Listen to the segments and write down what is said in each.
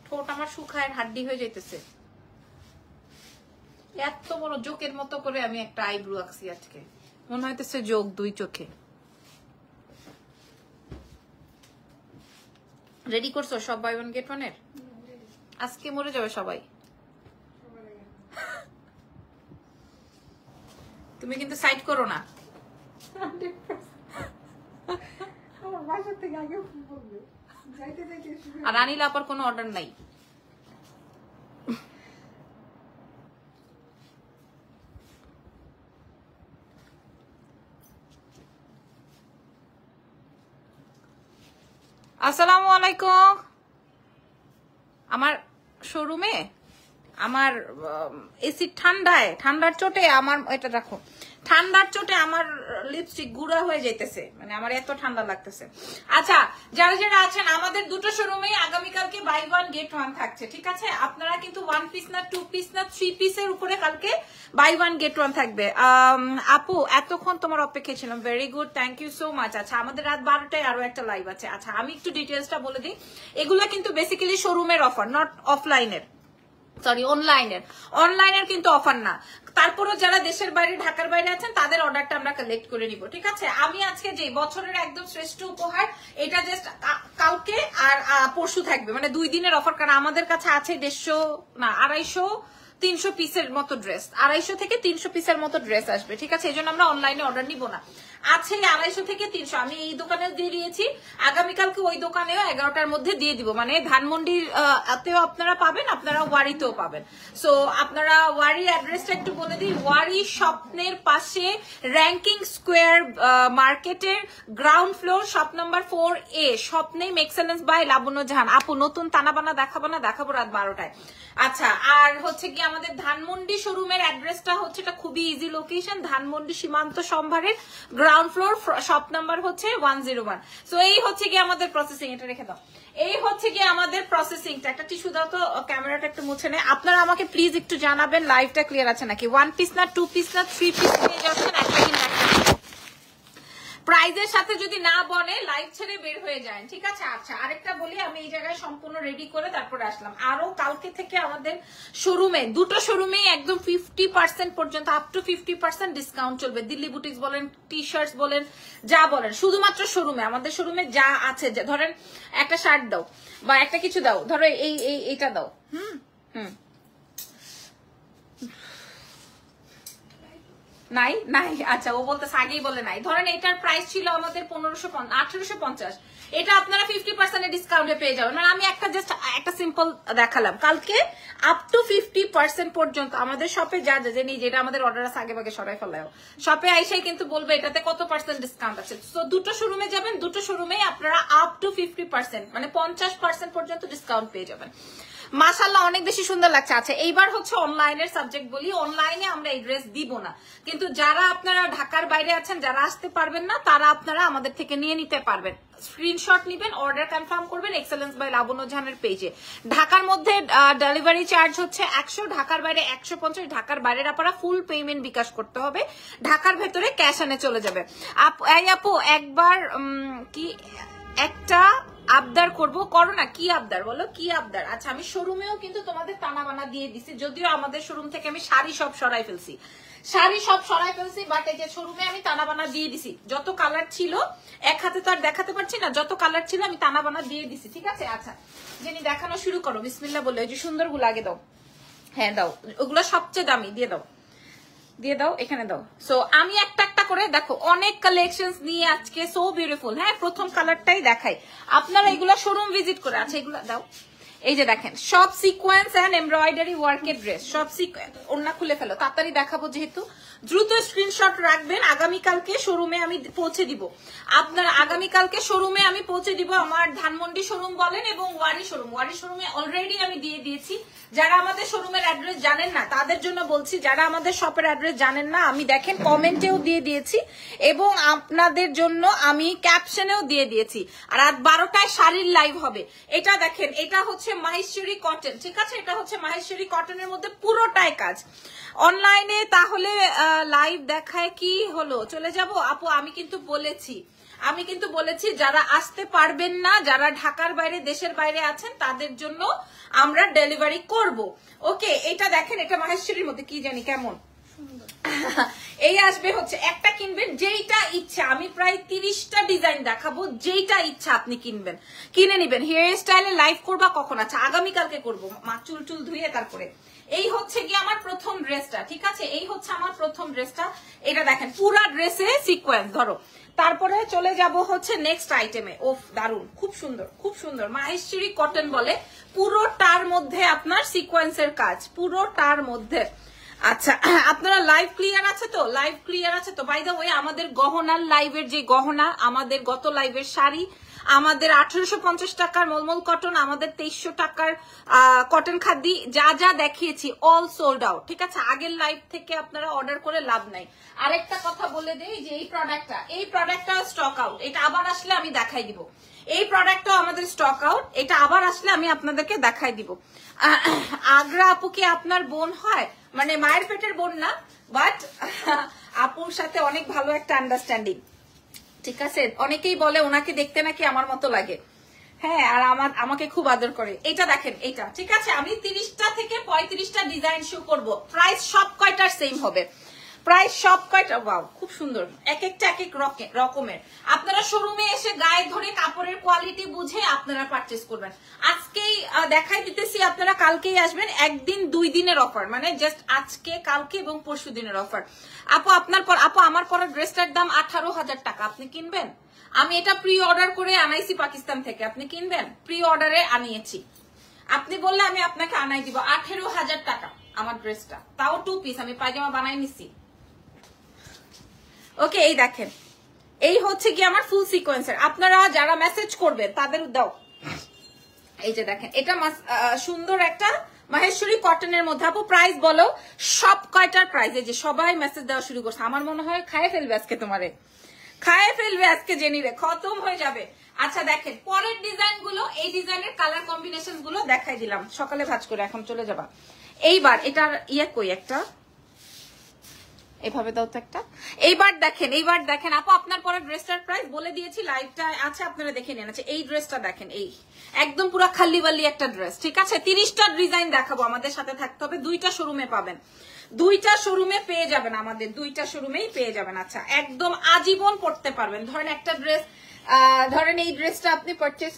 ঠোঁট আমার শুকায় হাড্ডি হয়ে যাইতেছে। এত বড় জোকের মতো করে আমি একটা আইব্রু আঁকছি আজকে, মনে হইতেছে যোগ দুই চোখে। রেডি করছো সব বাই ওয়ান গেট ওয়ানের? আজকে মরে যাবে সবাই। তুমি কিন্তু সাইড করো না। আর আনিলা আপার কোনো অর্ডার নাই। আসসালামু আলাইকুম। আমার শোরুমে আমার এসি ঠান্ডার চোটে আমার এটা রাখো, ঠান্ডার চোটে আমার লিপস্টিক গুঁড়া হয়ে যাইতেছে, মানে আমার এত ঠান্ডা লাগতেছে। আচ্ছা, যারা যারা আছেন আমাদের দুটো শোরুমে আগামীকালকে বাই ওয়ান গেট ওয়ান থাকছে, ঠিক আছে? আপনারা কিন্তু 1 পিস না 2 পিস না 3 পিসের উপরে কালকে বাই ওয়ান গেট ওয়ান থাকবে। আপু এতক্ষণ তোমার অপেক্ষায় ছিলাম, very good, thank you so much. আচ্ছা, আমাদের রাত 12টায় আরো একটা লাইভ আছে। আচ্ছা, আমি একটু ডিটেলসটা বলে দিই। এগুলা কিন্তু বেসিক্যালি শোরুমের অফার, নট অফলাইনের, সরি অনলাইনের কিন্তু অফার না। তারপরও যারা দেশের বাইরে ঢাকার বাইরে আছেন তাদের অর্ডারটা আমরা কালেক্ট করে নিব, ঠিক আছে? আমি আজকে যে বছরের একদম শ্রেষ্ঠ উপহার, এটা জাস্ট কালকে আর পরশু থাকবে, মানে 2 দিনের অফার। কারণ আমাদের কাছে আছে 250-300 পিসের মতো ড্রেস, 250 থেকে 300 পিসের মতো ড্রেস আসবে, ঠিক আছে? এই জন্য আমরা অনলাইনে অর্ডার নিব না। আছে 250 থেকে 300, আমি এই দোকানেও দিয়ে দিয়েছি, আগামীকালকে ওই দোকানেও 11টার মধ্যে দিয়ে দিব। মানে ধানমন্ডির তেও আপনারা পাবেন, আপনারা ওয়ারিতেও পাবেন। সো আপনারা ওয়ারি অ্যাড্রেসটা একটু বলে দিই। ওয়ারি স্বপ্নের পাশে র্যাঙ্কিং স্কোয়ার মার্কেটের ground floor, shop number 4A, স্বপ্নেম এক্সেলেন্স বাই লাবণ্য জাহান। আপু নতুন তানাবানা দেখাবো রাত 12টায়। আচ্ছা, আর হচ্ছে কি আমাদের ধানমন্ডি শোরুমের অ্যাড্রেসটা হচ্ছে, এটা খুবই ইজি লোকেশন, ধানমন্ডি সীমান্ত সম্ভারের গ্রাউন্ড ফ্লোর, শপ নাম্বার হচ্ছে 101। সো এই হচ্ছে কি আমাদের প্রসেসিং, এটা রেখে দাও। এই হচ্ছে কি আমাদের প্রসেসিংটা। একটা টিস্যু দাও তো, ক্যামেরাটা একটু মুছে নেয়। আপনারা আমাকে প্লিজ একটু জানাবেন লাইভটা ক্লিয়ার আছে নাকি। 1 পিস না 2 পিস না 3 পিস নিয়ে যাচ্ছেন, একটা দিন একটা প্রাইজের সাথে যদি না বনে লাইভ ছেড়ে বের হয়ে যায়, ঠিক আছে? আচ্ছা, আরেকটা বলি, আমি এই জায়গায় সম্পূর্ণ রেডি করে তারপরে আসলাম। আরো কালকে থেকে আমাদের শোরুমে, দুটো শোরুমেই একদম 50% পর্যন্ত, আপ টু 50% ডিসকাউন্ট চলবে। দিল্লি বুটিক্স বলেন, টি শার্টস বলেন, যা বলেন, শুধুমাত্র শোরুমে, আমাদের শোরুমে যা আছে, ধরেন একটা শার্ট দাও বা একটা কিছু দাও, ধরো এইটা দাও, নাই নাই। আচ্ছা, ও বলতে আগেই বলে নাই। ধরেন এটার প্রাইস ছিল আমাদের 1850, এটা আপনারা 50% ডিসকাউন্টে পেয়ে যাবেন। মানে আমি একটা সিম্পল দেখালাম। কালকে আপ টু 50% পর্যন্ত আমাদের শপে যা যা জানি, যেটা আমাদের অর্ডার আছে আগে ভাগে সরাই ফেলাও, শপে আইসাই কিন্তু বলবে এটাতে কত পার্সেন্ট ডিসকাউন্ট আছে। তো দুটো শোরুমে যাবেন, দুটো শোরুমেই আপনারা আপ টু 50% মানে 50% পর্যন্ত ডিসকাউন্ট পেয়ে যাবেন। মাশাআল্লাহ, অনেক বেশি সুন্দর লাগছে। আচ্ছা, এইবার হচ্ছে অনলাইনের সাবজেক্ট বলি। অনলাইনে আমরা এই ড্রেস দিব না, কিন্তু যারা আপনারা ঢাকার বাইরে আছেন, যারা আসতে পারবেন না, তারা আপনারা আমাদের থেকে নিয়ে নিতে পারবেন। স্ক্রিনশট নিবেন, অর্ডার কনফার্ম করবেন এক্সেলেন্স বাই লাবণ্য জাহানের পেজে। ঢাকার মধ্যে ডেলিভারি চার্জ হচ্ছে 100, ঢাকার বাইরে 150। ঢাকার বাইরের আপনারা ফুল পেমেন্ট বিকাশ করতে হবে, ঢাকার ভেতরে ক্যাশ আনে চলে যাবে। আপু একবার কি একটা আবদার করবো, করো না। কি আবদার বলো, কি আবদার? আচ্ছা, আমি শোরুমেও কিন্তু তোমাদের টানা বানা দিয়ে দিছি, যদিও আমাদের শোরুম থেকে আমি শাড়ি সব সরাই ফেলছি, বাট এই যে শোরুমে আমি টানা বানা দিয়ে দিছি। যত কালার ছিল, এক হাতে তো আর দেখাতে পারছি না, যত কালার ছিল আমি টানা বানা দিয়ে দিছি, ঠিক আছে? আচ্ছা, জেনি দেখানো শুরু করো, বিসমিল্লাহ বলে। ওই যে সুন্দরগুলো আগে দাও, হ্যাঁ দাও, ওগুলো সবচেয়ে দামি, দিয়ে দাও, এখানে দাও। সো আমি একটা একটা করে দেখো, অনেক কালেকশন নিয়ে আজকে, সো বিউটিফুল। হ্যাঁ, প্রথম কালারটাই দেখাই, আপনারা এগুলো শোরুম ভিজিট করে। আচ্ছা, এগুলো দাও। এই যে দেখেন, সব সিকোয়েন্স এন্ড এমব্রয়ডারি ওয়ার্কের ড্রেস, সব সিকোয়েন্স। ওড়না খুলে ফেলো, তাড়াতাড়ি দেখাবো যেহেতু। দ্রুত স্ক্রিনশট রাখবেন। আগামীকালকে শোরুমে আমি পৌঁছে দিব, আপনারা আগামীকালকে শোরুমে আমি পৌঁছে দিব। আমার ধানমন্ডি শোরুম বলেন এবং ওয়ারি শোরুমে অলরেডি আমি দিয়ে দিয়েছি। যারা আমাদের শোরুমের অ্যাড্রেস জানেন না তাদের জন্য বলছি, যারা আমাদের শপের অ্যাড্রেস জানেন না, আমি দেখেন কমেন্টেও দিয়ে দিয়েছি এবং আপনাদের জন্য আমি ক্যাপশনেও দিয়ে দিয়েছি। আর রাত 12টায় শাড়ির লাইভ হবে। এটা দেখেন, এটা হচ্ছে মাহেশ্বরী কটন, ঠিক আছে? এটা হচ্ছে মাহেশ্বরী কটনের মধ্যে পুরোটাই কাজ। অনলাইনে তাহলে লাইভ দেখায় কি হলো, চলে যাব? আপু আমি কিন্তু বলেছি আমি কিন্তু বলেছি যারা আসতে পারবেন না, যারা ঢাকার বাইরে দেশের বাইরে আছেন তাদের জন্য আমরা ডেলিভারি করব। ওকে, এটা দেখেন, এটা মাহেশ্বরীর মধ্যে কি জানি কেমন এই আসবে হচ্ছে, একটা কিনবেন যেইটা ইচ্ছা, আমি প্রায় 30টা ডিজাইন দেখাবো, যেইটা ইচ্ছা আপনি কিনবেন, কিনে নিবেন। হেয়ার স্টাইলে লাইভ করবা কখন? আচ্ছা আগামীকালকে করবো, মা চুল টুল ধুয়ে তারপরে। এই হচ্ছে কি আমার প্রথম ড্রেসটা, ঠিক আছে, এই হচ্ছে আমার প্রথম ড্রেসটা। এটা দেখেন পুরা ড্রেসে সিকোয়েন্স, ধরো। তারপরে চলে যাব হচ্ছে নেক্সট আইটেমে। ওফ দারুন, খুব সুন্দর, খুব সুন্দর, মাহেশ্বরী কটন বলে, পুরোটার মধ্যে আপনার সিকোয়েন্সের কাজ, পুরোটার মধ্যে। আচ্ছা আপনারা লাইভ ক্লিয়ার আছে তো? লাইভ ক্লিয়ার আছে তো? বাই দ্য ওয়ে আমাদের গহনার লাইভের যে গহনা, আমাদের গত লাইভের শাড়ি, আমাদের 1850 টাকার মলমল কটন, আমাদের 2300 টাকার কটন খাদি, যা যা দেখিয়েছি অল সোল্ড আউট, ঠিক আছে। আগের লাইভ থেকে আপনারা অর্ডার করে লাভ নাই। আরেকটা কথা বলে দেই যে এই প্রোডাক্টটা স্টক আউট, এটা আবার আসলে আমি দেখাই দিব। এই প্রোডাক্টটাও আমাদের স্টক আউট, এটা আবার আসলে আমি আপনাদেরকে দেখাই দিব। আগ্রা আপু কি আপনার বোন হয়? মানে মায়ের পেটের বোন না, বাট আপুর সাথে অনেক ভালো একটা আন্ডারস্ট্যান্ডিং, ঠিক আছে। অনেকেই বলে ওনাকে দেখতে নাকি আমার মতো লাগে, হ্যাঁ, আর আমাকে খুব আদর করে। এটা দেখেন, এটা ঠিক আছে, আমি 30টা থেকে 35টা ডিজাইন শো করব, প্রাইস সব কয়টার সেম হবে, প্রাইস সব কয়টা। ওয়াও খুব সুন্দর, এক একটা এক এক রকমের। আপনারা শোরুমে এসে গায়ে ধরে কাপড়ের কোয়ালিটি বুঝে আপনারা পারচেজ করবেন। আজকেই দেখাই দিতেছি, আপনারা কালকেই আসবেন, একদিন 2 দিনের অফার, মানে জাস্ট আজকে কালকে এবং পরশু দিনের অফার। আপু আমার পরা ড্রেসটার দাম 18,000 টাকা, আপনি কিনবেন? আমি এটা প্রি অর্ডার করে আনাইছি পাকিস্তান থেকে, আপনি কিনবেন? প্রি অর্ডারে আনিয়েছি, আপনি বললে আমি আপনাকে আনাই দিব। 18,000 টাকা আমার ড্রেসটা, তাও 2 পিস, আমি পায়জামা বানাই নিছি। ওকে, এই দেখেন, এই হচ্ছে কি আমার ফুল সিকোয়েন্সের। আপনারা যারা মেসেজ করবেন তাদের দাও, এই যে দেখেন, এটা সুন্দর একটা মাহেশ্বরী কটনের মধ্যে। আপু প্রাইস বলো, সব কয়টার প্রাইস? এই যে সবাই মেসেজ দেওয়া শুরু করছে, আমার মনে হয় খায় ফেলবে আজকে, তোমারে খায় ফেলবে আজকে, জেনি রে খতম হয়ে যাবে। আচ্ছা দেখেন পরের ডিজাইন গুলো, এই ডিজাইনের কালার কম্বিনেশন গুলো দেখাই দিলাম সকালে ভাঁজ করে, এখন চলে যাবা। এইবার এটার কই একটা, এভাবে দাও তো একটা। এইবার দেখেন আপু আপনার পরে ড্রেসটার প্রাইস বলে দিয়েছি, লাইভটা আছে, আপনারা দেখে নেন। আচ্ছা এই ড্রেসটা দেখেন, এই একদম পুরো খাল্লিবাল্লি একটা ড্রেস, ঠিক আছে। 30টা ডিজাইন দেখাবো, আমাদের সাথে থাকতে হবে। 2টা শোরুমে পাবেন, 2টা শোরুমে পেয়ে যাবেন, আমাদের 2টা শোরুমেই পেয়ে যাবেন। আচ্ছা একদম আজীবন পড়তে পারবেন। ধরেন একটা ড্রেস, ধরেন এই ড্রেসটা আপনি পারচেজ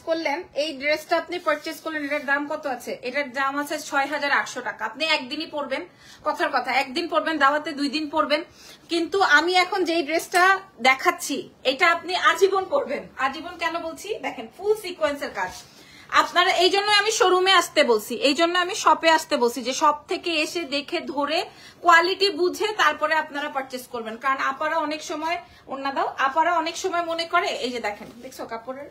করলেন, এটার দাম কত আছে? এটার দাম আছে 6,800 টাকা। আপনি একদিনই পরবেন, কথার কথা, একদিন পরবেন, দাওয়াতে 2 দিন পরবেন। কিন্তু আমি এখন যেই ড্রেসটা দেখাচ্ছি এটা আপনি আজীবন পরবেন। আজীবন কেন বলছি? দেখেন ফুল সিকোয়েন্সের কাজ। আপনারা এই জন্য আমি শোরুমে আসতে বলছি, এই জন্য আমি শপে আসতে বলছি, যে শপ থেকে এসে দেখে ধরে কোয়ালিটি বুঝে তারপরে আপনারা পারচেস করবেন। কারণ আপারা অনেক সময়, ওন্না দাও, আপারা অনেক সময় মনে করে, এই যে দেখেন, দেখছো কাপড়ের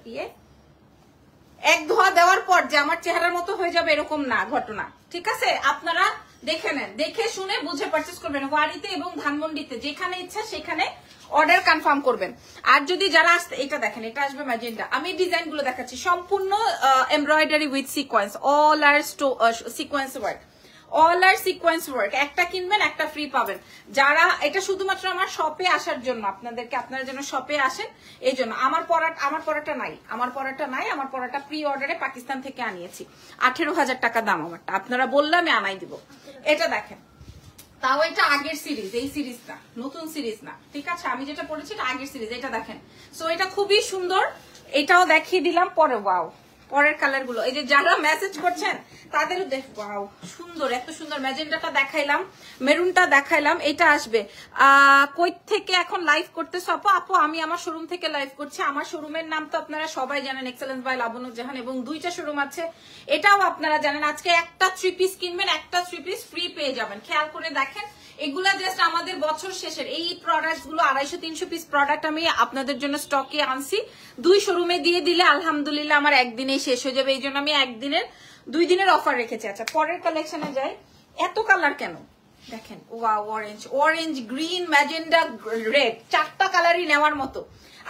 এক ধোয়া দেওয়ার পর যে আমার চেহারার মতো হয়ে যাবে এরকম না ঘটনা, ঠিক আছে। আপনারা দেখে নেন, দেখে শুনে বুঝে পারচেস করবেন। ওয়ারিতে এবং ধানমন্ডিতে যেখানে ইচ্ছা সেখানে অর্ডার কনফার্ম করবেন। আর যদি যারা আসতে, এটা দেখেন, এটা আসবে ম্যাজেন্ডা। আমি ডিজাইন গুলো দেখাচ্ছি, সম্পূর্ণ embroidery with sequence, all over sequence work, all over sequence work. একটা কিনবেন একটা ফ্রি পাবেন। যারা, এটা শুধুমাত্র আমার শপে আসার জন্য, আপনাদেরকে, আপনারা যেন শপে আসেন এই জন্য। আমার পরাটা নাই, আমার পরাটা প্রি অর্ডারে পাকিস্তান থেকে আনিয়েছি। 18,000 টাকা দাম আমারটা, আপনারা বললে আমি আনাই দিব। এটা দেখেন, তাও এটা আগের সিরিজ, এই সিরিজ না, নতুন সিরিজ না, ঠিক আছে। আমি যেটা পড়েছি এটা আগের সিরিজ, এটা দেখেন। সো এটা খুবই সুন্দর, এটাও দেখিয়ে দিলাম। পরে ওয়াও, পরের কালার গুলো, এই যে যারা মেসেজ করছেন তাদেরও দেখ, ওয়াও সুন্দর, এত সুন্দর। ম্যাজেন্ডাটা দেখাইলাম, মেরুনটা দেখাইলাম। এটা আসবে কই থেকে এখন লাইভ করতেছো আপু? আমি আমার শোরুম থেকে লাইভ করছি। আমার শোরুমের নাম তো আপনারা সবাই জানেন, এক্সেলেন্স বাই লাবনুজ্জাহান, এবং 2টা শোরুম আছে, এটাও আপনারা জানেন। আজকে একটা 3 পিস কিনবেন, একটা 3 পিস ফ্রি পেয়ে যাবেন। খেয়াল করে দেখেন, এগুলা জাস্ট আমাদের বছর শেষের এই প্রোডাক্ট গুলো, 250-300 পিস প্রোডাক্ট আমি আপনাদের জন্য স্টকে আনছি। 2 শোরুমে দিয়ে দিলে আলহামদুলিল্লাহ আমার একদিনেই শেষ হয়ে যাবে, এই জন্য আমি 2 দিনের অফার রেখেছি। আচ্ছা পরের কালেকশনে যাই। এত কালার কেন দেখেন, wow, orange, green, magenta, red, 4টা কালারই নেওয়ার মতো।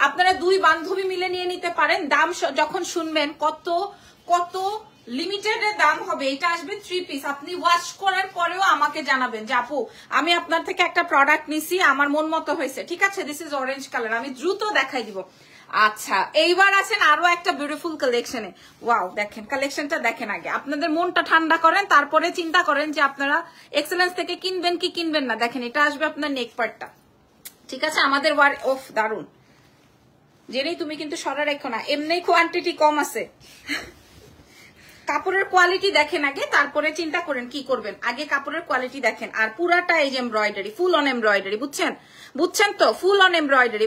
আপনারা 2 বান্ধবী মিলে নিয়ে নিতে পারেন। দাম যখন শুনবেন কত লিমিটেড এর দাম হবে। এটা আসবে 3 পিস। আপনি ওয়াশ করার পরেও আমাকে জানাবেন যে আপু আমি আপনার থেকে একটা প্রোডাক্ট নিছি, আমার মন মতো হয়েছে, ঠিক আছে। দিস ইজ অরেঞ্জ কালার, আমি দ্রুত দেখাই দিব। আচ্ছা এইবার আছেন আরো একটা বিউটিফুল কালেকশনে। ওয়াও, দেখেন কালেকশনটা দেখেন, আগে আপনাদের মনটা ঠান্ডা করেন, তারপরে চিন্তা করেন যে আপনারা এক্সেলেন্স থেকে কিনবেন কি কিনবেন না। দেখেন এটা আসবে আপনার নেক পার্টটা, ঠিক আছে, আমাদের ওয়ার অফ দারুন। জেনেই তুমি কিন্তু সরা রেখো না, এমনি কোয়ান্টিটি কম আছে। কাপড়ের কোয়ালিটি দেখেন আগে, তারপরে চিন্তা করেন কি করবেন। আগে কাপড়ের কোয়ালিটি দেখেন। আর পুরাটা এই যে এমব্রয়ডারি, ফুল অন এমব্রয়ডারি, বুঝছেন? বুঝছেন তো? Full on embroidery.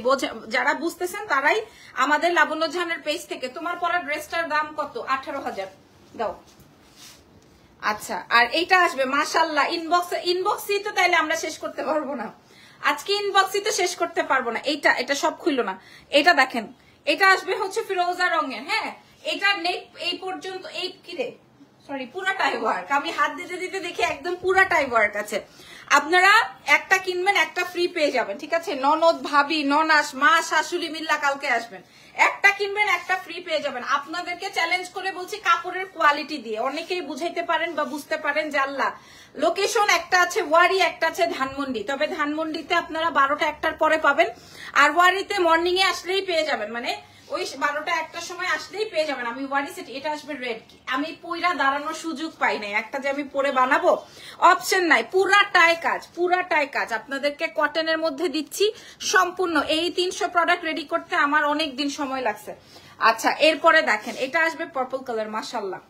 যারা বুঝতেছেন তারাই আমাদের লাবণ্য জাহানের পেজ থেকে। তোমার পরা ড্রেসটার দাম কত? 18,000 দাও। আচ্ছা, আর এইটা আসবে মাশাআল্লাহ ইনবক্সই তো, তাইলে আমরা শেষ করতে পারবো না আজকে, ইনবক্সই তো শেষ করতে পারবো না। এটা সব খুললো না। এটা দেখেন, এটা আসবে হচ্ছে ফিরোজা রঙের। হ্যাঁ, এটা নেক এই পর্যন্ত, এই কিরে সরি পুরাটাই ওয়ার্ক, আমি হাত দিতে দিতে দেখি একদম পুরাটাই ওয়ার্ক আছে। আপনারা একটা কিনবেন একটা ফ্রি পেয়ে যাবেন, ঠিক আছে? ননদ, ভাবি, ননাস, মা, শাশুড়ি মিল্লা কালকে আসবেন, একটা কিনবেন একটা ফ্রি পেয়ে যাবেন। আপনাদেরকে চ্যালেঞ্জ করে বলছি কাপড়ের কোয়ালিটি দিয়ে। অনেকেই বুঝাইতে পারেন বা বুঝতে পারেন যে আল্লাহ, লোকেশন একটা আছে ওয়ারি, একটা আছে ধানমন্ডি। তবে ধানমন্ডিতে আপনারা 12টা 1টার পরে পাবেন, আর ওয়ারিতে মর্নিং এ আসলেই পেয়ে যাবেন, মানে ওই 12টা 1টার সময় আসলেই পেয়ে যাবেন। আমি ওয়ারি সেট, এটা আসবে রেড। আমি পয়রা দাঁড়ানোর সুযোগ পাই নাই, একটা যে আমি পরে বানাবো অপশন নাই। পুরাটাই কাজ, পুরাটাই কাজ। আপনাদেরকে কটনের মধ্যে দিচ্ছি সম্পূর্ণ। এই 300 প্রোডাক্ট রেডি করতে আমার অনেক দিন সময় লাগছে। আচ্ছা, এরপরে দেখেন এটা আসবে পার্পল কালার, মাশাআল্লাহ।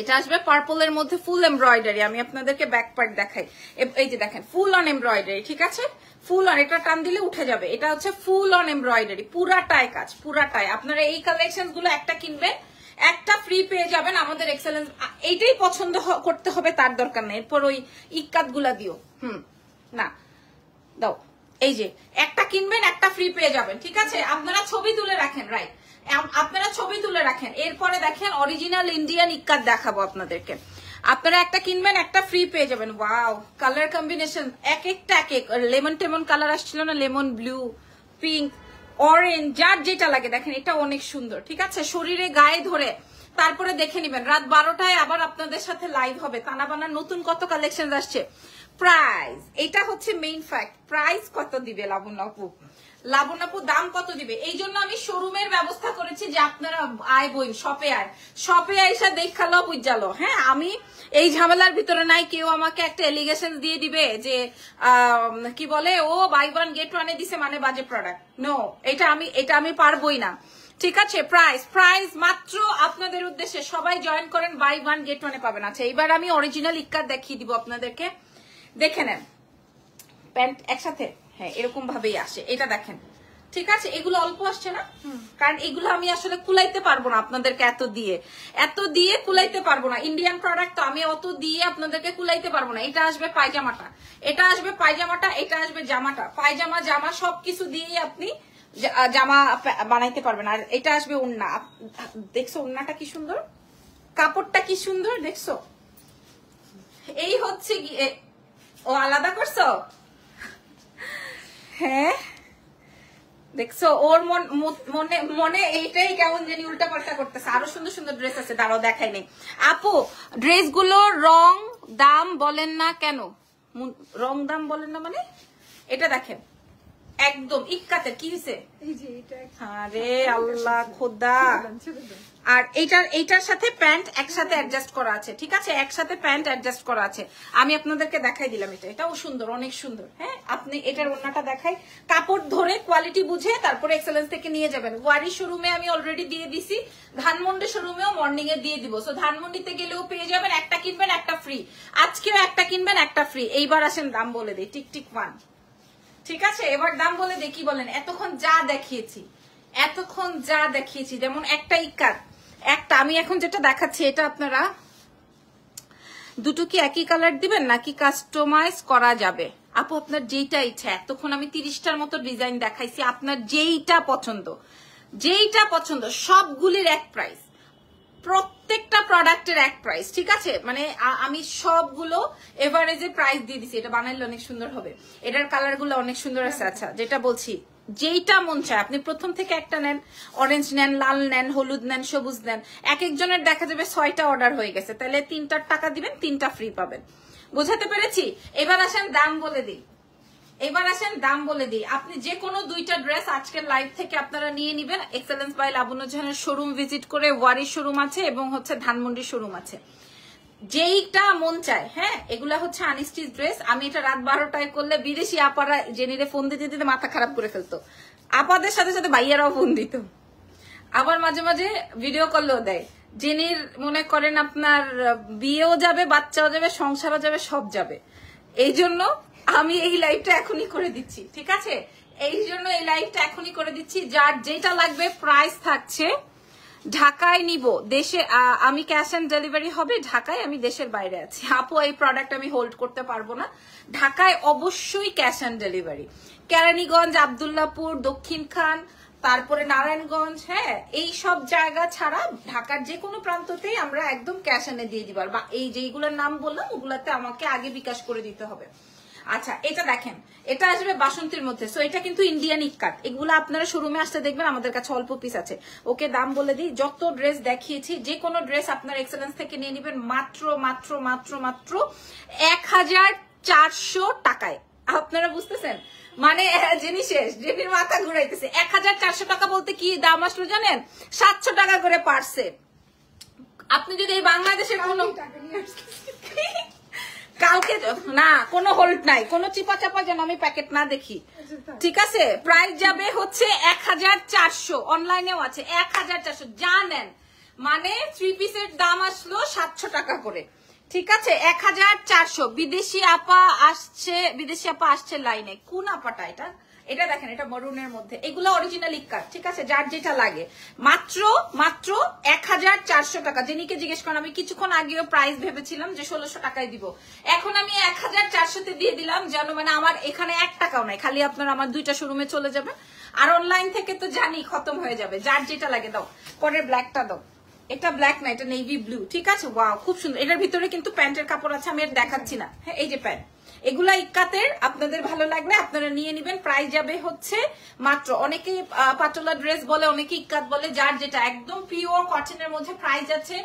এটা আসবে পার্পলের মধ্যে ফুল এমব্রয়ডারি। আমি আপনাদেরকে ব্যাক পার্ট দেখাই। এই যে দেখেন ফুল অন এমব্রয়ডারি, ঠিক আছে? ফুল অন, এটা টান দিলে উঠে যাবে। এটা হচ্ছে ফুল অন এমব্রয়ডারি, পুরাটাই কাজ, পুরাটাই। আপনারা এই কালেকশন গুলো একটা কিনবেন একটা ফ্রি পেয়ে যাবেন। আমাদের এক্সেলেন্স এইটাই পছন্দ করতে হবে তার দরকার নেই, এরপর ওই ইক্কাত গুলা দিও। না দাও, এই যে একটা কিনবেন একটা ফ্রি পেয়ে যাবেন, ঠিক আছে? আপনারা ছবি তুলে রাখেন, রাইট? আপনারা ছবি তুলে রাখেন। এরপরে দেখেন অরিজিনাল ইন্ডিয়ান ইক্কাত দেখাবো আপনাদেরকে। আপনারা একটা কিনবেন একটা ফ্রি পেয়ে যাবেন। ওয়াও, কালার কম্বিনেশন এক একটা এক এক, লেমন টেমন কালার আসছিল না, লেমন, ব্লু, পিঙ্ক, অরেঞ্জ, যার যেটা লাগে। দেখেন এটা অনেক সুন্দর, ঠিক আছে? শরীরে গায়ে ধরে তারপরে দেখে নিবেন। রাত 12টায় আবার আপনাদের সাথে লাইভ হবে। তানাবানার নতুন কত কালেকশন আসছে। প্রাইস, এটা হচ্ছে মেইন ফ্যাক্ট। প্রাইস কত দিবে লাবণ্য আপু? লাবণ্য আপু দাম কত দিবে? এই জন্য আমি শোরুমের ব্যবস্থা করেছি যে আপনারা আয় বই শপে আইসা দেখালো বুঝালো। হ্যাঁ, আমি এই ঝামেলার ভিতরে নাই। কেউ আমাকে একটা এলিগেশন দিয়ে দিবে যে কি বলে, ও বাই ওয়ান গেট ওয়ানে দিছে মানে বাজে প্রোডাক্ট। নো, এটা আমি পারবোই না, ঠিক আছে? প্রাইস মাত্র আপনাদের উদ্দেশ্যে সবাই জয়েন করেন, বাই ওয়ান গেট ওয়ানে পাবেন। আচ্ছা, এবার আমি অরিজিনাল ইক্কাত দেখিয়ে দিব আপনাদেরকে, দেখে নেন। প্যান্ট একসাথে, হ্যাঁ এরকম ভাবেই আসে। এটা দেখেন, ঠিক আছে? এগুলো অল্প আসছে না, কারণ এগুলো আমি আসলে কুলাইতে পারবো না আপনাদেরকে, এত দিয়ে কুলাইতে পারবো না। ইন্ডিয়ান প্রোডাক্ট তো আমি অত দিয়ে আপনাদেরকে কুলাইতে পারবো না। এটা আসবে পায়জামাটা, এটা আসবে পায়জামাটা, এটা আসবে জামাটা। পায়জামা জামা সবকিছু দিয়ে আপনি জামা বানাইতে পারবেন। আর এটা আসবে ওড়না। দেখছো ওড়নাটা কি সুন্দর, কাপড়টা কি সুন্দর, দেখছো? এই হচ্ছে গিয়ে, ও আলাদা করছো, হ্যাঁ দেখছো? ওর মনে এইটাই কেমন জানি উল্টা পাল্টা করতেছে। আরো সুন্দর সুন্দর ড্রেস আছে, দাঁড়াও দেখাই নেই। আপু ড্রেসগুলো রং দাম বলেন না কেন? রং দাম বলেন না মানে? এটা দেখেন একদম ইক্কাতের, কি হয়েছে? আরে আল্লাহ খোদা। আর এইটার সাথে প্যান্ট একসাথে অ্যাডজাস্ট করা আছে, ঠিক আছে? একসাথে প্যান্ট অ্যাডজাস্ট করা আছে। আমি আপনাদেরকে দেখাই দিলাম। এটাও সুন্দর, অনেক সুন্দর। হ্যাঁ, আপনি এটার ওড়নাটা দেখাই, কাপড় ধরে কোয়ালিটি বুঝে তারপরে এক্সেলেন্স থেকে নিয়ে যাবেন। ওয়ারি শোরুমে আমি অলরেডি দিয়ে দিছি, ধানমন্ডি শোরুমেও মর্নিং এ দিয়ে দিব। সো ধানমন্ডিতে গেলেও পেয়ে যাবেন, একটা কিনবেন একটা ফ্রি। আজকেও একটা কিনবেন একটা ফ্রি। এইবার আসেন দাম বলে দিই, টিকটিক ওয়ান, ঠিক আছে? এবার দাম বলে দেখি বলেন। এতক্ষণ যা দেখিয়েছি, যেমন একটা ইক্কাত, একটা আমি এখন যেটা দেখাচ্ছি, এটা আপনারা দুটো কি একই কালার দিবেন নাকি কাস্টমাইজ করা যাবে? আপু আপনার যেইটা ইচ্ছা। এতক্ষণ আমি 30টার মতো ডিজাইন দেখাইছি, আপনার যেইটা পছন্দ সবগুলির এক প্রাইস, প্রত্যেকটা প্রোডাক্টের এক প্রাইস, ঠিক আছে? মানে আমি সবগুলো এভারেজে প্রাইস দিয়ে দিছি। এটা বানাইলে অনেক সুন্দর হবে, এটার কালার গুলো অনেক সুন্দর আছে। আচ্ছা, যেটা বলছি, যেইটা মন চায় আপনি প্রথম থেকে একটা নেন, অরেঞ্জ নেন, লাল নেন, হলুদ নেন, সবুজ নেন। এক একজনের দেখা যাবে 6টা অর্ডার হয়ে গেছে, তাহলে 3টার টাকা দিবেন, 3টা ফ্রি পাবেন। বোঝাতে পেরেছি? এবার আসেন দাম বলে দিই। এবার আসেন দাম বলে দিই। আপনি যে কোনো দুইটা ড্রেস আজকের লাইভ থেকে আপনারা নিয়ে নিবেন। এক্সেলেন্স বাই লাবণ্য জাহানের শোরুম ভিজিট করে, ওয়ারির শোরুম আছে এবং হচ্ছে ধানমন্ডির শোরুম আছে, যেইটা মন চায়। হ্যাঁ, এগুলা হচ্ছে আনস্টিচ ড্রেস। আমি এটা রাত 12টায় করলে বিদেশি আপারা জেনিরে ফোন দিতে দিতে মাথা খারাপ করে ফেলতো, আপাদের সাথে সাথে ভাইয়ারাও ফোন দিত, আবার মাঝে মাঝে ভিডিও কলও দেয়। জেনির মনে করেন আপনার বিয়েও যাবে, বাচ্চাও যাবে, সংসারও যাবে, সব যাবে। এই জন্য আমি এই লাইভটা এখনই করে দিচ্ছি, ঠিক আছে? এই জন্য এই লাইভটা এখনই করে দিচ্ছি। যার যেটা লাগবে প্রাইস থাকছে, ঢাকায় নিব, দেশে আমি ক্যাশ অন ডেলিভারি হবে, ঢাকায় আমি দেশের বাইরে আছি। আপু এই প্রোডাক্ট আমি হোল্ড করতে পারবো না, ঢাকায় অবশ্যই cash on delivery. Keraniganj, Abdullahpur, দক্ষিণ খান, তারপরে নারায়ণগঞ্জ, হ্যাঁ এই সব জায়গা ছাড়া ঢাকার যে কোনো প্রান্ততেই আমরা একদম ক্যাশ অনে দিয়ে দিবার। বা এই যেগুলোর নাম বললাম ওগুলাতে আমাকে আগে বিকাশ করে দিতে হবে। আচ্ছা, এটা দেখেন, এটা আসবে বাসন্তীর মধ্যে। সো এটা কিন্তু ইন্ডিয়ান ইকাত। এগুলো আপনারা শোরুমে আসতে দেখবেন, আমাদের কাছে অল্প পিস আছে। ওকে, দাম বলে দিই। যত ড্রেস দেখিয়েছি, যে কোনো ড্রেস আপনার এক্সেলেন্স থেকে নিয়ে নেবেন মাত্র মাত্র মাত্র মাত্র 1400 টাকায়। আপনারা বুঝতেছেন? মানে জিনিস শেষ, জিনিস মাথা ঘুরাইতেছে। 1400 টাকা বলতে কি দাম আসলো জানেন? 700 টাকা করে পারছে। আপনি যদি এই বাংলাদেশের কোনো কালকে না, কোনো হোল্ড নাই, কোনো চিপা চাপা যেন আমি প্যাকেট না দেখি, ঠিক আছে? প্রাইস যাবে হচ্ছে 1400, অনলাইনেও আছে 1400। জানেন মানে 3 পিসের দাম আসলো 700 টাকা করে, ঠিক আছে? 1400। বিদেশি আপা আসছে লাইনে। কোন আপাটা এটা? এটা দেখেন, এটা মরুনের মধ্যে, এগুলো অরিজিনাল ইক্কার, ঠিক আছে? যার যেটা লাগে মাত্র মাত্র 1400 টাকা। জেনিকে জিজ্ঞেস করেন, আমি কিছুক্ষণ আগেও প্রাইস ভেবেছিলাম যে 1600 টাকায় দিব, এখন আমি 1400-তে দিয়ে দিলাম, যেন মানে আমার এখানে 1 টাকাও নাই, খালি আপনার আমার 2টা শোরুমে চলে যাবে। আর অনলাইন থেকে তো জানি খতম হয়ে যাবে। যার যেটা লাগে দাও। পরের ব্ল্যাকটা দাও। এটা ব্ল্যাক না, এটা নেভি ব্লু, ঠিক আছে? ওয়াও, খুব সুন্দর। এটার ভিতরে কিন্তু প্যান্টের কাপড় আছে, আমি আর দেখাচ্ছি না। হ্যাঁ, এই যে প্যান্ট, এগুলা ইক্কাতের। আপনাদের ভালো লাগলে আপনারা নিয়ে নেবেন। প্রাইস যাবে হচ্ছে মাত্র, অনেকে পাটোলা ড্রেস বলে, অনেকে ইক্কাত বলে, যার যেটা একদম পিওর কটনের মধ্যে প্রাইস আছে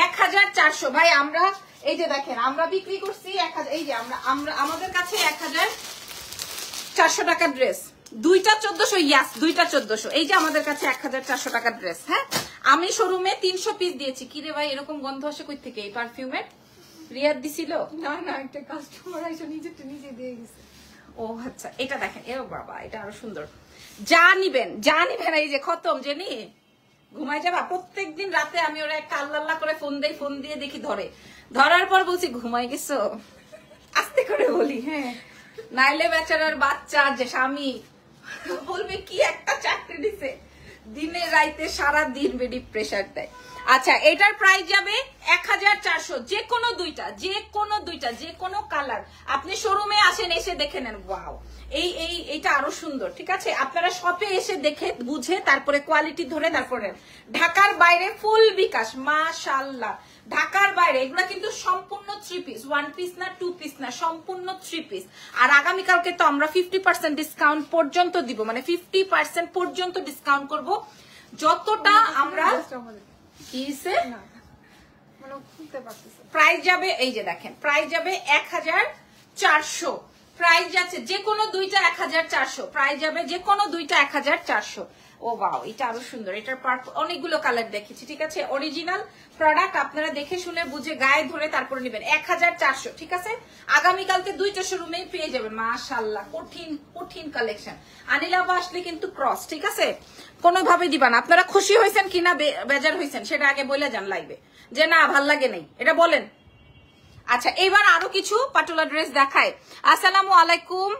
1400। ভাই আমরা এই যে দেখেন, আমরা বিক্রি করছি 1000। এই যে আমরা আমাদের কাছে 1400 টাকার ড্রেস, দুইটা 1400। ইয়াস, দুইটা 1400। এই যে আমাদের কাছে 1400 টাকার ড্রেস। হ্যাঁ, আমি শোরুমে 300 পিস দিয়েছি। কিরে ভাই, এরকম গন্ধ আসে কই থেকে? এই পারফিউমের রিয়াদ দিছিল? না না, একটা কাস্টমার এসে নিজে দিয়ে গেছে। ও আচ্ছা, এটা দেখেন, এ বাবা, এটা আরো সুন্দর। যা নিবেন। এই যে খতম। জেনি ঘুমাই যাবা? প্রত্যেকদিন রাতে আমি ওরা একটা আল্লাহ করে ফোন দেই, ফোন দিয়ে দেখি ধরার পর বলছি ঘুমাই গেছো, আস্তে করে বলি। হ্যাঁ, নাইলে বেচারার বাচ্চা যে স্বামী বলবে কি একটা চাকরি দিছে, দিনে রাইতে সারা দিন বেডি প্রেসার দেয়। আচ্ছা, এটার প্রাইস যাবে 1400। যে কোনো দুইটা, যে কোনো কালার। আপনি শোরুমে আসেন, এসে দেখে নেন। ওয়াও, এইটা আরো সুন্দর, ঠিক আছে? আপনারা শপে এসে দেখে বুঝে তারপরে কোয়ালিটি ধরে তারপরে। ঢাকার বাইরে ফুল বিকাশ, মাশাআল্লাহ। ঢাকার বাইরে এগুলা কিন্তু সম্পূর্ণ 3 পিস, 1 পিস না, 2 পিস না, সম্পূর্ণ 3 পিস। আর আগামীকালকে তো আমরা 50% ডিসকাউন্ট পর্যন্ত দিব, মানে 50% পর্যন্ত ডিসকাউন্ট করব। যতটা আমরা প্রাইস যাবে, এই যে দেখেন, প্রাইস যাবে 1400। প্রাইস যাচ্ছে যে কোনো দুইটা 1400। প্রাইস যাবে যে কোনো দুইটা 1400। ও বাও, এটা আরো সুন্দর। এটার অনেকগুলো কালার দেখেছি, ঠিক আছে? অরিজিনাল প্রোডাক্ট, আপনারা দেখে শুনে বুঝে গায়ে ধরে তারপরে নেবেন। 1400, ঠিক আছে? আগামীকালকে দুইটা শোরুমে পেয়ে যাবেন। মাশাআল্লাহ, কঠিন কালেকশন। আনিলাবা আসলে কিন্তু ক্রস, ঠিক আছে? কোনোভাবে দিবা না। আপনারা খুশি হয়েছেন কিনা, বেজার হয়েছেন, সেটা আগে বলে যান লাইভে, যে না ভাল লাগে নাই, এটা বলেন। আচ্ছা, এবার আরো কিছু পাটোলা ড্রেস দেখায়। আসসালামু আলাইকুম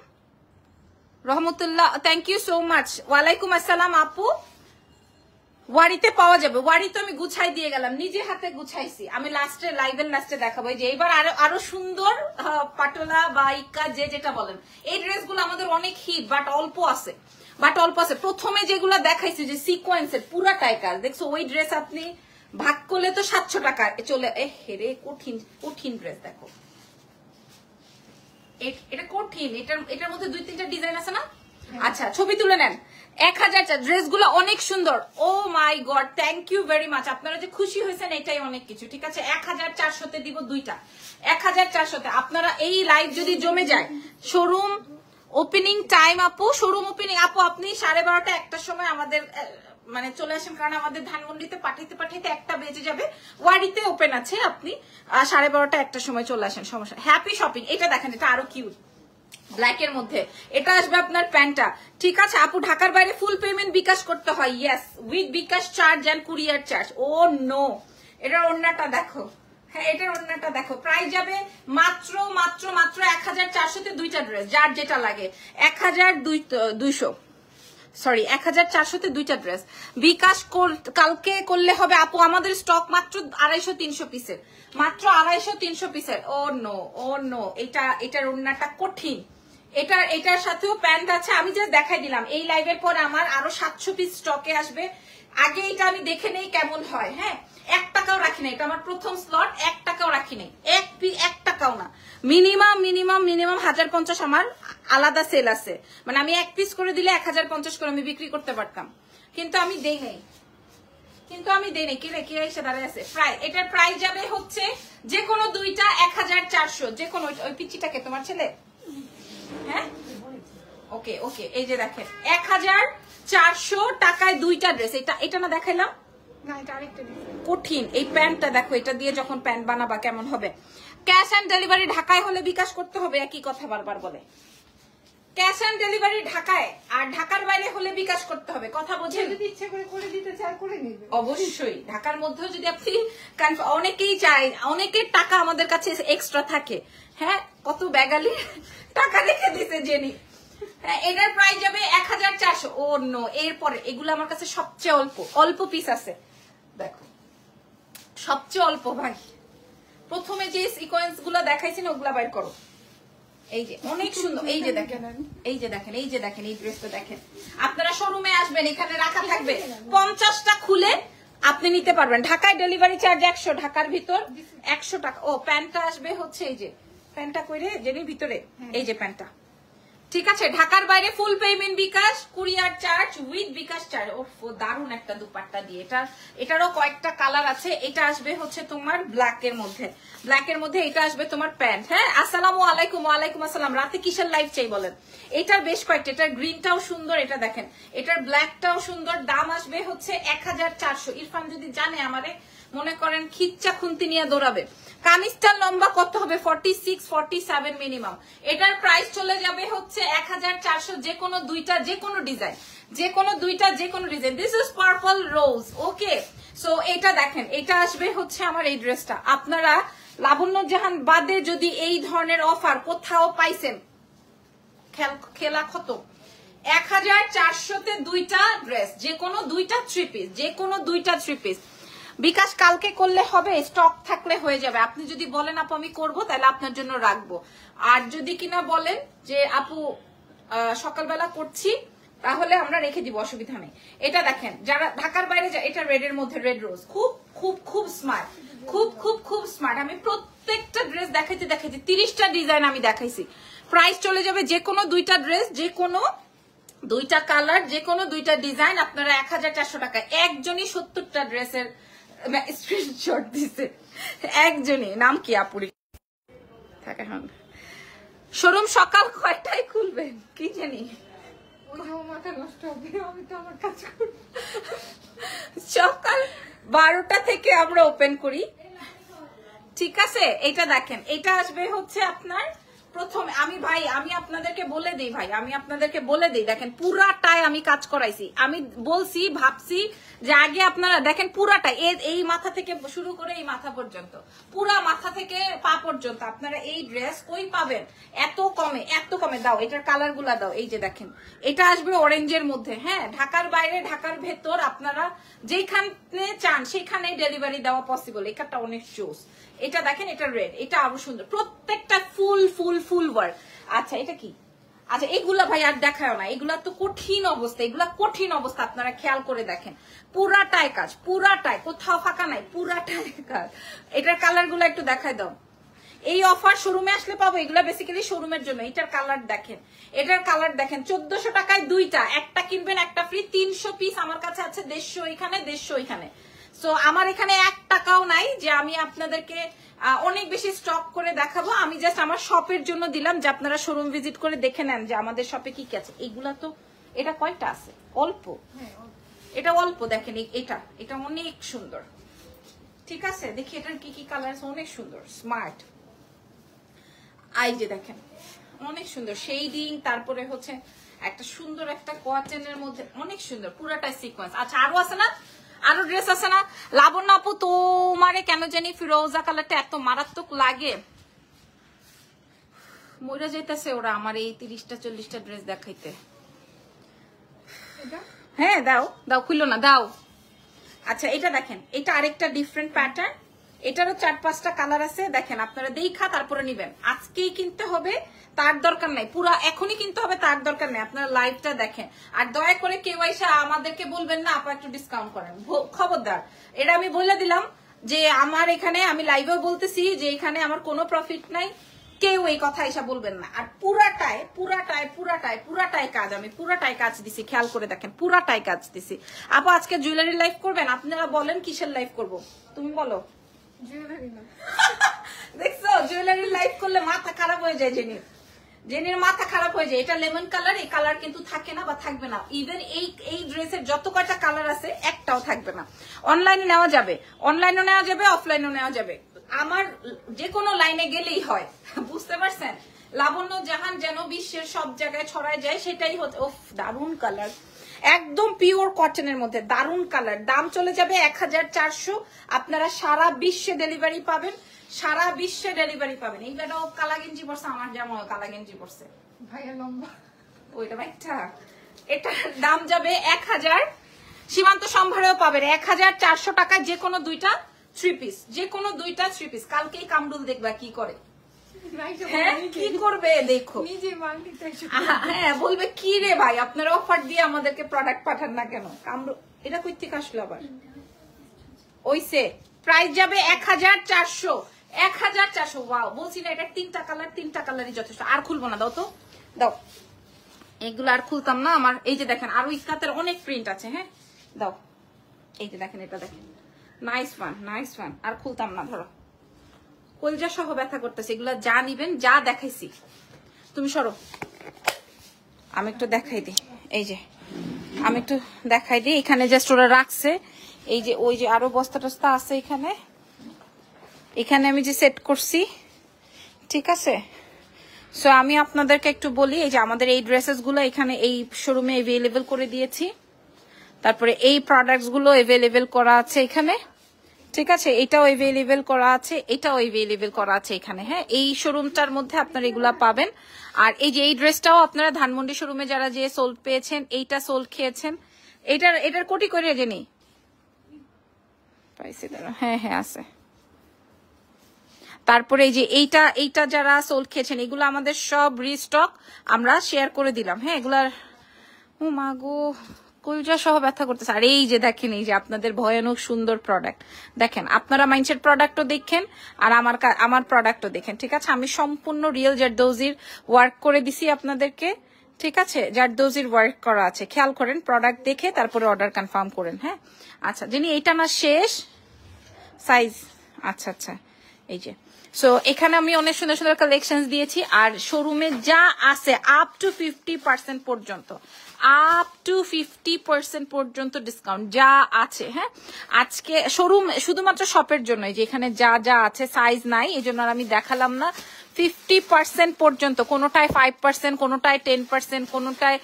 রহমতুল্লাহ, থ্যাংক ইউ সো মাচ। ওয়ালাইকুম আসসালাম আপু। ওয়ারিতে পাওয়া যাবে। ওয়ারি তো আমি গুছাই দিয়ে গেলাম, নিজে হাতে গুছাইছি। আমি লাইভের লাস্টে দেখাবো। যে এবার আরো সুন্দর পাটোলা বা ইক্কা, যেটা বলেন। এই ড্রেসগুলো আমাদের অনেক হিট, বাট অল্প আছে। প্রথমে যেগুলো দেখাইছি যে সিকোয়েন্সের পুরাটাই কাজ, দেখছো? ওই ড্রেস আপনি ভাগ করলে তো 700 টাকা চলে। হেরে কঠিন ড্রেস। দেখো, এটা কঠিন। এটার মধ্যে 2-3টা ডিজাইন আছে না? আচ্ছা, ছবি তুলে নেন। 1000। ড্রেসগুলো অনেক সুন্দর। Oh my god, thank you very much. আপনারা যে খুশি হয়েছেন এটাই অনেক কিছু, ঠিক আছে? 1400-তে দিব দুইটা, 1400-তে। আপনারা এই লাইভ যদি জমে যায়, শোরুম ওপেনিং টাইম আপু, শোরুম ওপেনিং আপু আপনি 12:30 1টার সময় আমাদের মানে চলে আসেন, কারণ আমাদের ধানমন্ডিতে পাঠাইতে 1টা বেজে যাবে। ওয়ারিতে ওপেন আছে, আপনি 12:30 1টার সময় চলে আসেন, সমস্যা। Happy shopping. এটা দেখেন, এটা আরো কিউট ব্ল্যাক এর মধ্যে। এটা আসবে আপনার প্যান্টটা, ঠিক আছে আপু। ঢাকার বাইরে ফুল পেমেন্ট বিকাশ করতে হয়, yes, with bKash charge and courier charge. Oh no, এটার ওড়নাটা দেখো, হ্যাঁ এটার ওড়নাটা দেখো। প্রাইস যাবে মাত্র মাত্র মাত্র 1400-তে 2টা ড্রেস, যার যেটা লাগে। 1400-তে 2টা ড্রেস। বিকাশ কালকে করলে হবে আপু, আমাদের স্টক মাত্র 250-300 পিসের, মাত্র 250-300 পিসের। ও নো, এটার ওড়নাটা কঠিন। এটার সাথেও প্যান্ট আছে, আমি যা দেখাই দিলাম। এই লাইভের পর আমার আরো 700 পিস স্টকে আসবে। আগে এটা আমি দেখে নেই কেমন হয়, হ্যাঁ। 1 টাকাও রাখি নাই, এটা আমার প্রথম স্লট, 1 টাকাও রাখি নাই, 1 টাকাও না। মিনিমাম 1050 আমার আলাদা সেল আছে, মানে আমি 1 পিস করে দিলে 1050 করে আমি বিক্রি করতে পারতাম, কিন্তু আমি দেই নাই। কে এসে দাঁড়ায় আছে। এটার প্রাইস যাবে হচ্ছে যে কোনো 2টা 1400, যে কোনো। ওই পিচ্চিটাকে তোমার ছেলে, হ্যাঁ ওকে, এই যে দেখেন 1400 টাকায় 2টা ড্রেস। এটা না দেখাইলাম, কঠিন। এই প্যান্টটা দেখো, এটা দিয়ে যখন প্যান্ট বানাবা কেমন হবে। ক্যাশ অন ডেলিভারি ঢাকায় হলে বিকাশ করতে হবে, একই কথা বারবার বলে। ক্যাশ অন ডেলিভারি ঢাকায়, আর ঢাকার বাইরে হলে বিকাশ করতে হবে, কথা বোঝেন। যদি ইচ্ছে করে দিতে চায় করে নেবে, অবশ্যই। ঢাকার মধ্যেও যদি আপনি, অনেকেই চায়, অনেকের টাকা আমাদের কাছে এক্সট্রা থাকে, হ্যাঁ কত ব্যাগালি টাকা রেখে দিতে জেনি। এটার প্রাইস যাবে 1400। ও নো, এরপরে এগুলো আমার কাছে সবচেয়ে অল্প পিস আছে, দেখো সবচেয়ে অল্প ভাই। প্রথমে যে সিকোয়েন্স গুলো দেখাইছি না, ওগুলা বাইর করো। এই যে অনেক সুন্দর, এই যে দেখেন, এই ড্রেসটা দেখেন। আপনারা শোরুমে আসবেন, এখানে রাখা থাকবে, 50টা খুলে আপনি নিতে পারবেন। ঢাকায় ডেলিভারি চার্জ 100, ঢাকার ভিতর 100 টাকা। ও প্যান্টটা আসবে হচ্ছে এই যে প্যান্টটা কইরে জেনি ভিতরে, এই যে প্যান্টটা, ঠিক আছে। ঢাকার বাইরে full payment bKash, courier charge with bKash charge. ও দারুন একটা দুপাট্টা দিয়ে। এটারও কয়েকটা কালার আছে। এটা আসবে হচ্ছে তোমার ব্ল্যাক এর মধ্যে, এটা আসবে তোমার প্যান্ট। হ্যাঁ আসসালামু আলাইকুম। ওয়ালাইকুম আসসালাম। রাতে কিসের লাইভ চাই বলেন? এটার বেশ কয়েকটা, এটার গ্রিনটাও সুন্দর, এটা দেখেন, এটার ব্ল্যাকটাও সুন্দর। দাম আসবে হচ্ছে 1400। ইরফান যদি জানে আমারে মনে করেন খিচ্চা খুন্তি নিয়ে দৌড়াবে। কামিজটার লম্বা কত হবে? 46-47 মিনিমাম। এটার প্রাইস চলে যাবে হচ্ছে 1400। যে কোনো দুইটা, যে কোনো design, this is purple rose. Okay, so এটা দেখেন, এটা আসবে হচ্ছে আমার এই ড্রেসটা। আপনারা লাবণ্য জাহান বাদে যদি এই ধরনের অফার কোথাও পাইছেন, খেলা খতম। 1400-তে 2টা ড্রেস, যে কোনো 2টা 3 পিস। বিকাশ কালকে করলে হবে, স্টক থাকলে হয়ে যাবে। আপনি যদি বলেন আপু আমি করবো, তাহলে আপনার জন্য রাখবো। আর যদি কিনা বলেন যে আপু সকালবেলা করছি, তাহলে আমরা রেখে দিব, অসুবিধা নেই। এটা দেখেন, যারা ঢাকার বাইরে যায়, এটা রেড এর মধ্যে, রেড রোজ, খুব স্মার্ট, খুব স্মার্ট। আমি প্রত্যেকটা ড্রেস দেখাইতে 30টা ডিজাইন আমি দেখাইছি। প্রাইস চলে যাবে যে কোনো 2টা ড্রেস, যে কোনো 2টা কালার, যে কোনো 2টা ডিজাইন, আপনারা 1400 টাকা। একজনই 70টা ড্রেসের স্ক্রিনশট দিছে, একজনই। নাম কি আপুরি? শোরুম সকাল কয়টায় খুলবেন কি জানি? মাথা নষ্ট হবে, আমি তো আমার কাজ করি। সকাল 12টা থেকে আমরা ওপেন করি, ঠিক আছে। এটা দেখেন, এটা আসবে হচ্ছে আপনার প্রথম। আমি আপনাদেরকে বলে দিই, দেখেন পুরাটাই আমি কাজ করাইছি। আমি বলছি, ভাবছি যে আগে আপনারা দেখেন পুরাটাই, এই মাথা থেকে শুরু করে এই মাথা পর্যন্ত, পুরা মাথা থেকে পা পর্যন্ত আপনারা এই ড্রেস কই পাবেন এত কমে। দাও এটার কালার গুলা দাও। এই যে দেখেন, এটা আসবে অরেঞ্জের মধ্যে, হ্যাঁ। ঢাকার বাইরে, ঢাকার ভেতর আপনারা যেখানে চান সেখানে ডেলিভারি দেওয়া পসিবল। এটা অনেক জোস। এটা দেখেন, এটা রেড, এটা আরো সুন্দর, প্রত্যেকটা ফুল ওয়ার্ক। আচ্ছা এটা কি? আচ্ছা এগুলা ভাই আর দেখাও না, এগুলা তো কঠিন অবস্থা। আপনারা খেয়াল করে দেখেন, পুরাটাই কাজ, পুরাটাই, কোথাও ফাঁকা নাই, পুরাটাই কাজ। এটার কালার গুলো একটু দেখাই দাও। এই অফার শোরুমে আসলে পাবো, এগুলা বেসিক্যালি শোরুমের জন্য। এটার কালার দেখেন, 1400 টাকায় 2টা, একটা কিনবেন একটা ফ্রি। 300 পিস আমার কাছে আছে, 150 এখানে, 150 এখানে। সো আমার এখানে 1 টাকাও নাই যে আমি আপনাদেরকে অনেক বেশি স্টক করে দেখাবো। আমি জাস্ট আমার শপের জন্য দিলাম যে আপনারা শোরুম ভিজিট করে দেখে নেন যে আমাদের শপে কি কি আছে। এগুলা তো এটা কয়টা আছে? অল্প। এটা অল্প, দেখেন এটা অনেক সুন্দর। ঠিক আছে, দেখি এটার কি কি কালার আছে, অনেক সুন্দর স্মার্ট। এই যে দেখেন অনেক সুন্দর শেডিং, তারপরে হচ্ছে একটা সুন্দর একটা কটনের মধ্যে অনেক সুন্দর পুরাটা সিকোয়েন্স। আচ্ছা আরো আছে না, আরো ড্রেস আছে না? লাবণ্য আপু তোমারে কেন জানি ফিরোজা কালারটা এত মারাত্মক লাগে, মরে যাইতেছে ওরা আমার এই 30টা 40টা ড্রেস দেখাইতে। হ্যাঁ দাও দাও, খুললো না, দাও। আচ্ছা এটা দেখেন, এটা আরেকটা ডিফারেন্ট প্যাটার্ন, এটারও 4-5টা কালার আছে। দেখেন আপনারা দেখা তারপরে নিবেন, আজকেই কিনতে হবে তার দরকার নাই, পুরা এখনই কিনতে হবে তার দরকার নেই। আপনারা লাইভটা দেখেন, আর দয়া করে কেউ এসে আমাদেরকে বলবেন না আপা একটু ডিসকাউন্ট করেন, খবরদার। এটা আমি বলে দিলাম যে আমার এখানে, আমি লাইভেও বলতেছি যে এখানে আমার কোনো প্রফিট নাই, কেউ এই কথা এসে বলবেন না। আর পুরাটাই কাজ, আমি পুরাটাই কাজ দিছি, খেয়াল করে দেখেন পুরাটাই কাজ দিছি। আপা আজকে জুয়েলারি লাইভ করবেন? আপনারা বলেন কিসের লাইভ করব, তুমি বলো। দেখছো জুয়েলারি লাইভ করলে মাথা খারাপ হয়ে যায়, জেনির মাথা খারাপ হয়ে যায়। এটা লেমন কালার, এই কালার কিন্তু থাকে না বা থাকবে না। ইভেন এই ড্রেসের যত কয়টা কালার আছে একটাও থাকবে না। অনলাইনে নেওয়া যাবে, অনলাইনেও নেওয়া যাবে, অফলাইনেও নেওয়া যাবে, আমার যে কোনো লাইনে গেলেই হয়, বুঝতে পারছেন? লাবণ্য জাহান যেন বিশ্বের সব জায়গায় ছড়ায় যায়, সেটাই হচ্ছে। ওফ দারুন কালার, একদম পিওর কটনের মধ্যে দারুন কালার। দাম চলে যাবে 1400, আপনারা সারা বিশ্বে ডেলিভারি পাবেন, সারা বিশ্বে ডেলিভারি পাবেন। এই বেটা কালা গেঞ্জি পরছে, আমার যেমন কালা গেঞ্জি পরছে ভাইয়া লম্বা, ওইটা একটা, এটার দাম যাবে 1000, সীমান্ত সম্ভারেও পাবেন 1400 টাকায় যে কোনো 2টা 3 পিস, যে কোনো 2টা 3 পিস। কালকেই কামরুল দেখবা কি করে, হ্যাঁ কি করবে দেখো, হ্যাঁ বলবে কি রে ভাই আপনারা অফার দিয়ে আমাদেরকে প্রোডাক্ট পাঠান না কেন। কামরুল এটা কই থেকে আসলো আবার, ওইসে প্রাইস যাবে 1400, 1400। ওয়াও, বলছি না এটা 3টা কালার, 3টা কালারই যথেষ্ট। আর খুলবো না, দাও তো দাও, এগুলো আর খুলতাম না। আমার এই যে দেখেন আরো ইস্কাতের অনেক প্রিন্ট আছে, হ্যাঁ দাও। এই যে দেখেন, এটা দেখেন নাইস ওয়ান, আর খুলতাম না। ধরো কলজা সহ ব্যথা করতেছে, এগুলা যা নিবেন যা দেখাইছি। তুমি সরো, আমি একটু দেখাই দিই, এই যে আমি একটু দেখাই দিই। এখানে জাস্ট ওরা রাখছে, এই যে ওই যে আরো বস্তা টস্তা আছে এখানে, এখানে আমি যে সেট করছি, ঠিক আছে। সো আমি আপনাদেরকে একটু বলি, এই যে আমাদের এই ড্রেসেস গুলো এখানে এই শোরুমে এভেলেবেল করে দিয়েছি, তারপরে এই প্রোডাক্টস গুলো এভেলেবেল করা আছে এখানে, ঠিক আছে। এটাও এভেলেবেল করা আছে, এটাও এভেলেবেল করা আছে এখানে, হ্যাঁ এই শোরুমটার মধ্যে আপনারা এগুলা পাবেন। আর এই যে এই ড্রেসটাও আপনারা ধানমন্ডি শোরুমে যারা যে সোল্ড পেয়েছেন, এইটা সোল্ড খেয়েছেন, এটার কোটি করে জেনি পাইছি, হ্যাঁ হ্যাঁ আছে। তারপরে এই যে এইটা যারা সোল্ড খেয়েছেন, এগুলো আমাদের সব রিস্টক আমরা শেয়ার করে দিলাম, হ্যাঁ এগুলার। ও মা গো, কলজা সহ ব্যথা করতেছে। আর এই যে দেখেন, এই যে আপনাদের ভয়ানক সুন্দর প্রোডাক্ট দেখেন, আপনারা মাইন্ডসেট প্রোডাক্টও দেখেন আর আমার প্রোডাক্টও দেখেন, ঠিক আছে। আমি সম্পূর্ণ রিয়েল জারদৌজির ওয়ার্ক করে দিছি আপনাদেরকে, ঠিক আছে। জারদৌজির ওয়ার্ক করা আছে, খেয়াল করেন, প্রোডাক্ট দেখে তারপরে অর্ডার কনফার্ম করেন, হ্যাঁ। আচ্ছা যিনি এইটা না শেষ সাইজ, আচ্ছা আচ্ছা এই যে। সো এখানে আমি অনেক সুন্দর সুন্দর কালেকশন দিয়েছি, আর শোরুমে যা আছে আপ টু 50% পর্যন্ত, আপ টু 50% পর্যন্ত ডিসকাউন্ট যা আছে, হ্যাঁ। আজকে শোরুম শুধুমাত্র শপের জন্য, যে এখানে যা যা আছে সাইজ নাই, এই জন্য আমি দেখালাম না। 50% পর্যন্ত, কোনোটায় 5%, কোনোটায় 10%, কোনোটায়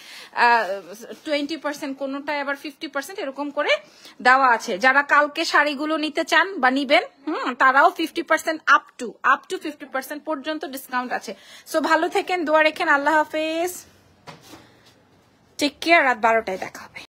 20%, কোনোটায় আবার 50%, এরকম করে দেওয়া আছে। যারা কালকে শাড়িগুলো নিতে চান বা নিবেন, তারাও 50% আপ টু 50% পর্যন্ত ডিসকাউন্ট আছে। সো ভালো থাকেন, দোয়া রেখেন, আল্লাহ হাফেজ, টেক কেয়ার। রাত 12টায় দেখা।